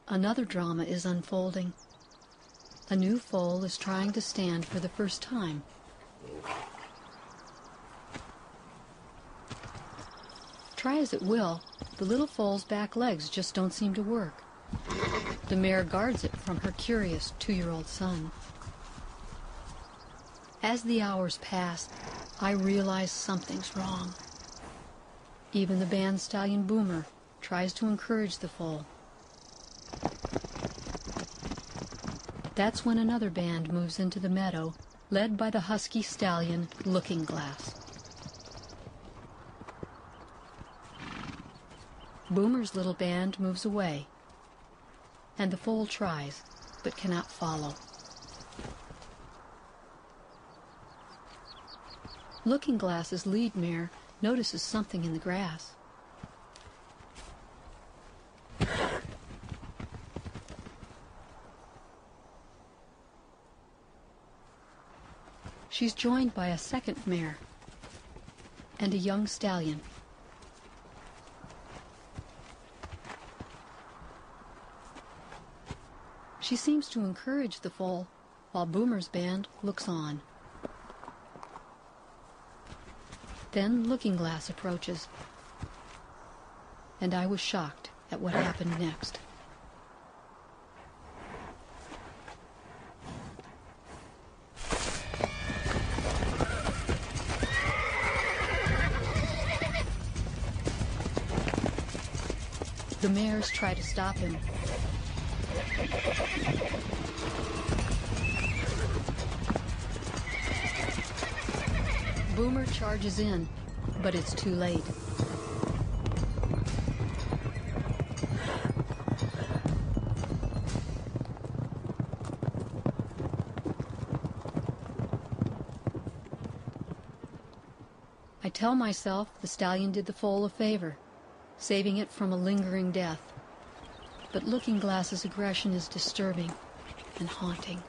Another drama is unfolding. A new foal is trying to stand for the first time. Try as it will, the little foal's back legs just don't seem to work. The mare guards it from her curious 2-year-old son. As the hours pass, I realize something's wrong. Even the band stallion Boomer tries to encourage the foal. That's when another band moves into the meadow, led by the husky stallion Lookingglass. Boomer's little band moves away, and the foal tries, but cannot follow. Lookingglass's lead mare notices something in the grass. She's joined by a second mare and a young stallion. She seems to encourage the foal, while Boomer's band looks on. Then Lookingglass approaches, and I was shocked at what happened next. The mares try to stop him. Boomer charges in, but it's too late. I tell myself the stallion did the foal a favor, saving it from a lingering death. But Lookingglass's aggression is disturbing and haunting.